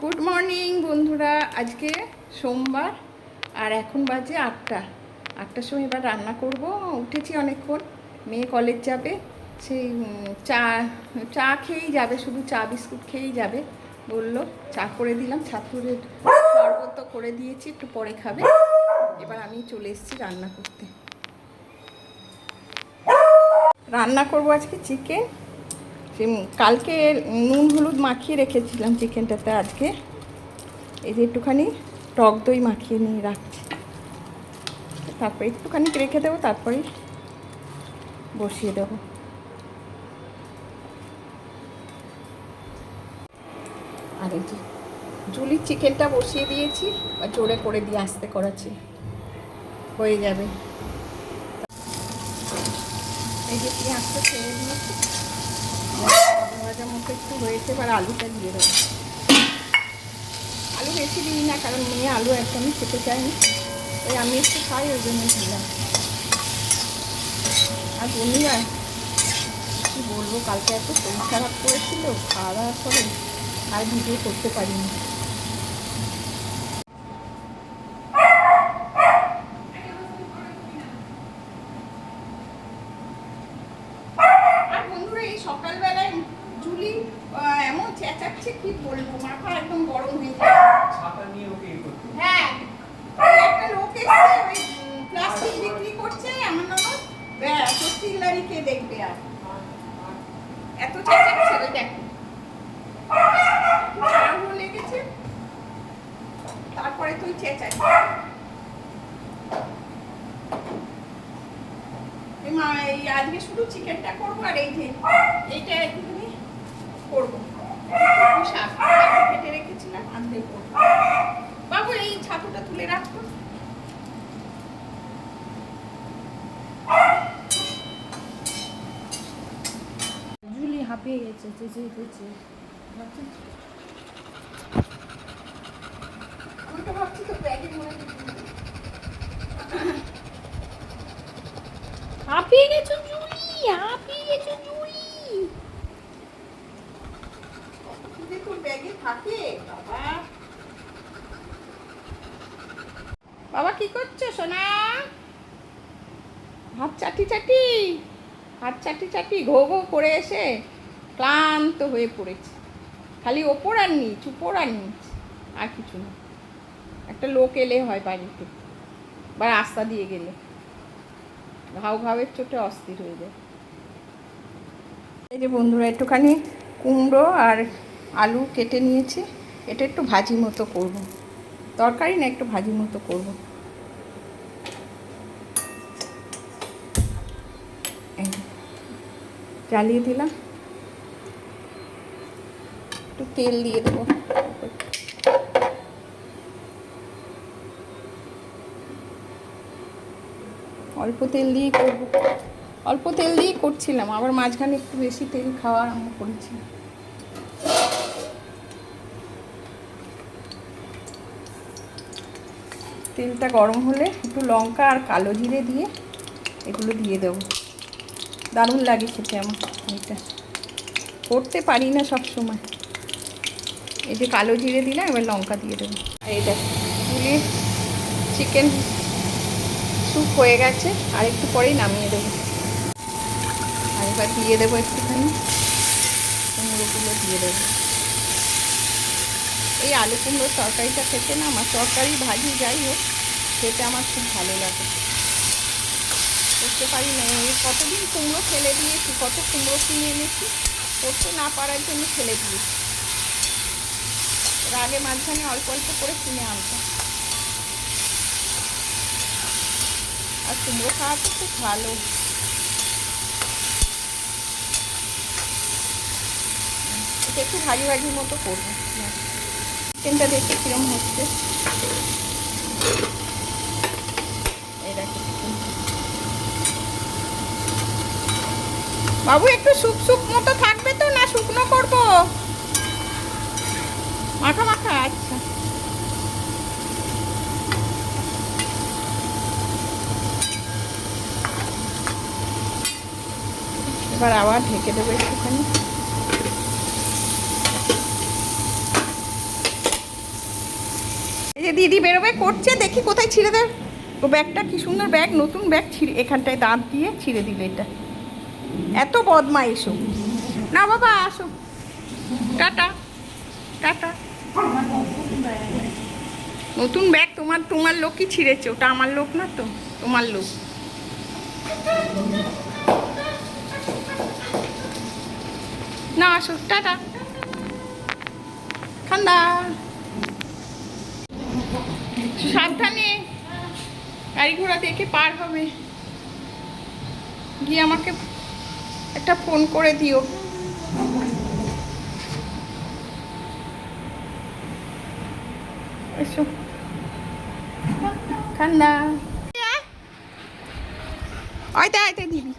Good morning বন্ধুরা। আজকে সোমবার আর এখন বাজে 8টার সময় এবার রান্না করব। উঠেছি অনেকক্ষণ, মেয়ে কলেজ যাবে, সেই চা খেয়েই যাবে, শুধু চা বিস্কুট খেয়েই যাবে বললো। চা করে দিলাম, ছাতুরের শরবত করে দিয়েছি, একটু পরে খাবে। এবার আমি চলে এসেছি রান্না করতে। রান্না করব আজকে চিকেন। কালকে নুন হলুদ মাখিয়ে রেখেছিলাম চিকেনটাতে, আজকে এই যে একটুখানি টক দই মাখিয়ে নিয়ে রাখছি, তারপরে একটুখানি রেখে দেবো, তারপরে বসিয়ে দেবো। আর এই যে জুলির চিকেনটা বসিয়ে দিয়েছি, বা জোরে করে দিয়ে আস্তে করাচ্ছি, হয়ে যাবে। এই যে পেঁয়াজটা ছেড়ে দিয়েছি, ভাজার মতো একটু হয়েছে, এবার আলুটা দিয়ে দেবো। আলু বেশি দিই না, কারণ মেয়ে আলু একদমই খেতে চায়নি, ওই আমি একটু খাই, ওই জন্য দিলাম। আর বন্ধুরা কী বলবো, কালকে এত শরীর খারাপ করেছিল, খাওয়া দাওয়ার পরে আর ভিডিও করতে পারিনি। আর বন্ধুরা এই সকালবেলায় জুলি এমন চেঁচাচ্ছে, কি বলবো, মাথা একদম গরম হয়ে যায়। হ্যাঁ, একটা লোক এসে ওই প্লাস্টিক বিক্রি করছে, আমার ননদ স্টিলারি কে দেখবে, আর এত চেঁচাচ্ছে। ওই দেখো ঝাড়ু লেগেছে, তারপরে তুই চেঁচাচ্ছিস। আজকে শুধু চিকেনটা করবো, আর এই যে এইটা একটুখানি করবো, শাক কেটে রেখেছিলাম, আজকে করবো। বাবু এই ছাতুটা তুলে রাখতো। জুলি হাঁপিয়ে গেছে, চেঁচে আমি তো ভাবছি তো ব্যাগে মনে হাঁপিয়ে গেছো জুলি, হাঁপিয়ে গেছো জুলি। তোর ব্যাগে থাকে। বাবা বাবা কি করছো সোনা? হাত চাটি চাটি ঘো ঘো করে এসে ক্লান্ত হয়ে পড়েছে। খালি ওপর আর নিচ, উপর আর নিচ, আর কিছু না। একটা লোক এলে হয় বাড়িতে, বা রাস্তা দিয়ে গেলে, ঘাওয়ের চোটে অস্থির হয়ে যায়। এই যে বন্ধুরা, একটুখানি কুমড়ো আর আলু কেটে নিয়েছি, এটা একটু ভাজি মতো করব, তরকারি না, একটু ভাজি মতো করব। জ্বালিয়ে দিলাম, একটু তেল দিয়ে দেবো। অল্প তেল দিয়েই করবো, অল্প তেল দিয়েই করছিলাম, আবার মাঝখানে একটু বেশি তেল খাওয়া আরম্ভ করেছি। তেলটা গরম হলে একটু লঙ্কা আর কালো জিরে দিয়ে এগুলো দিয়ে দেবো। দারুণ লাগে খেতে আমার, এটা করতে পারি না সব সময়। এই যে কালো জিরে দিলাম, এবার লঙ্কা দিয়ে দেবো। এই দেখো জুলির চিকেন স্যুপ হয়ে গেছে, আর একটু পরেই নামিয়ে দেবো। আর এবার দিয়ে দেবো একটুখানি কুমড়োগুলো দিয়ে দেবো। এই আলু কুমড়োর তরকারিটা খেতে না, আমার তরকারি ভাজি যাই হোক, খেতে আমার খুব ভালো লাগে। করতে পারি না, কতদিন কুমড়ো ফেলে দিয়েছি, কত কুমড়ো কিনে এনেছি, করতে না পারার জন্য ফেলে দিয়েছি। ওর আগে মাঝখানে অল্প অল্প করে কিনে আনতাম। আর কুমড়ো খাওয়া তো খুব ভালো। এটা একটু ভাজি ভাজির মতো করবো। চিকেনটা দেখতে কিরম হচ্ছে, এই দেখো। বাবু একটু সুপ সুপ মতো থাকবে তো, না শুকনো করবো? মাখা মাখা, আচ্ছা। এবার আবার ঢেকে দেবো একটুখানি। এই যে দিদি বেরোবে করছে, দেখি কোথায় ছিঁড়ে দেয়। ও ব্যাগটা কি সুন্দর ব্যাগ, নতুন ব্যাগ, ছিঁড়ে এখানটায় দাঁত দিয়ে ছিঁড়ে দিল এটা। এত বদমা এসো না বাবা, আসো, টাটা টাটা। নতুন ব্যাগ তোমার লোকই ছিঁড়েছে, ওটা আমার লোক না তো, তোমার লোক। না আসো, টাটা, ঠান্ডা, সাবধানে গাড়ি ঘোড়া দেখে পার হবে। গিয়ে আমাকে একটা ফোন করে দিও। এসো, ঠান্ডা, আইতে আইতে দিবি,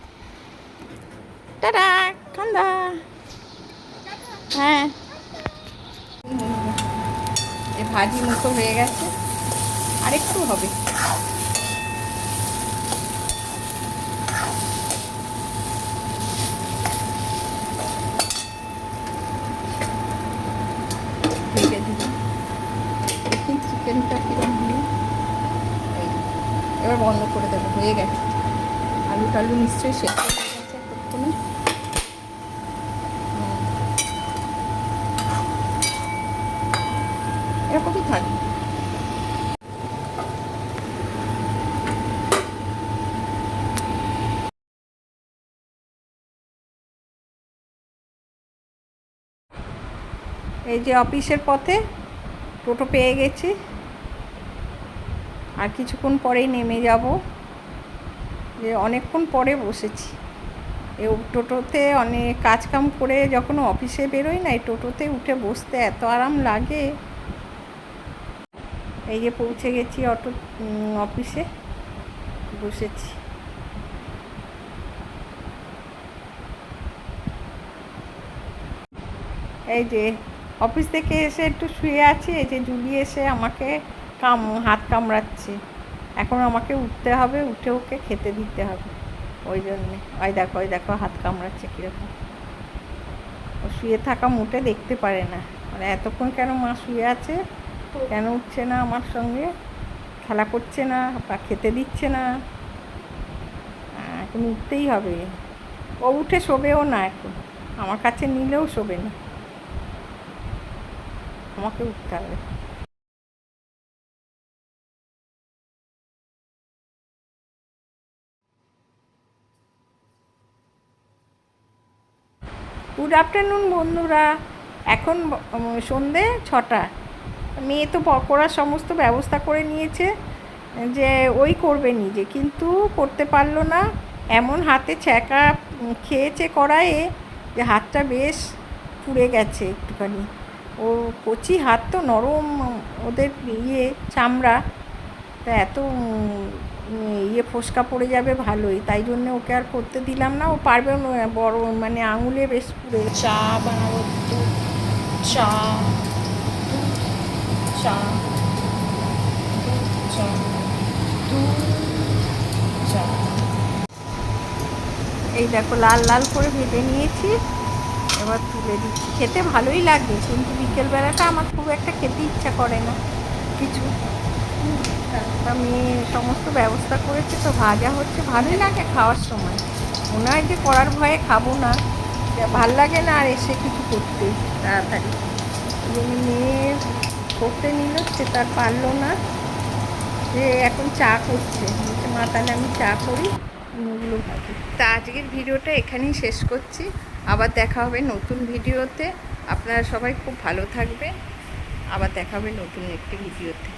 টাটা, ঠান্ডা। হ্যাঁ, এ ভাজি মতো হয়ে গেছে, আরেকটু হবে। ঢেকে দিবি, দেখি চিকেনটা কিরম হলো। এবার বন্ধ করে দেবো, হয়ে গেছে। আলু টালু নিশ্চয়ই সেদ্ধ হয়ে গেছে এতক্ষণে। এরকমই থাকবে। এই যে অফিসের পথে টোটো পেয়ে গেছি, আর কিছুক্ষণ পরেই নেমে যাব। যে অনেকক্ষণ পরে বসেছি এই টোটোতে, অনেক কাজকাম করে যখন অফিসে বেরোই না, এই টোটোতে উঠে বসতে এত আরাম লাগে। এই যে পৌঁছে গেছি অফিসে, বসেছি। এই যে অফিস থেকে এসে একটু শুয়ে আছি, এই যে জুলি এসে আমাকে হাত কামড়াচ্ছে। এখন আমাকে উঠতে হবে, উঠে ওকে খেতে দিতে হবে। ওই জন্যে ওই দেখো হাত কামড়াচ্ছে কীরকম। ও শুয়ে থাকা মোটে দেখতে পারে না, মানে এতক্ষণ কেন মা শুয়ে আছে, কেন উঠছে না আমার সঙ্গে, খেলা করছে না বা খেতে দিচ্ছে না। এখন উঠতেই হবে। ও উঠে শোবেও না, এখন আমার কাছে নিলেও শোবে না, আমাকে উঠতে হবে। গুড আফটারনুন বন্ধুরা। এখন সন্ধে 6টা। মেয়ে তো পকোড়ার সমস্ত ব্যবস্থা করে নিয়েছে, যে ওই করবে নিজে, কিন্তু করতে পারলো না। এমন হাতে ছ্যাঁকা খেয়েছে কড়াইয়ে যে হাতটা বেশ পুড়ে গেছে একটুখানি। ও কচি হাত তো, নরম ওদের চামড়া, তা এত ফোসকা পড়ে যাবে ভালোই, তাই জন্য ওকে আর করতে দিলাম না। ও পারবে না, বড় মানে আঙুলে বেশ পুড়ে। চা বানাবো, চা চা চা চা। এই দেখো লাল লাল করে ভেজে নিয়েছি, এবার তুলে দিচ্ছি। খেতে ভালোই লাগে, কিন্তু বিকেলবেলাটা আমার খুব একটা খেতে ইচ্ছা করে না কিছু। তা মেয়ে সমস্ত ব্যবস্থা করেছে, তো ভাজা হচ্ছে, ভালোই লাগে খাওয়ার সময়। মনে হয় যে করার ভয়ে খাবো না, ভাল লাগে না আর এসে কিছু করতে তাড়াতাড়ি। মেয়ে করতে নিল, সে তার পারলো না, যে এখন চা করছে। মা তাহলে আমি চা করি, ওগুলো ভাজি। তা আজকের ভিডিওটা এখানেই শেষ করছি, আবার দেখা হবে নতুন ভিডিওতে। আপনারা সবাই খুব ভালো থাকবে, আবার দেখা হবে নতুন একটি ভিডিওতে।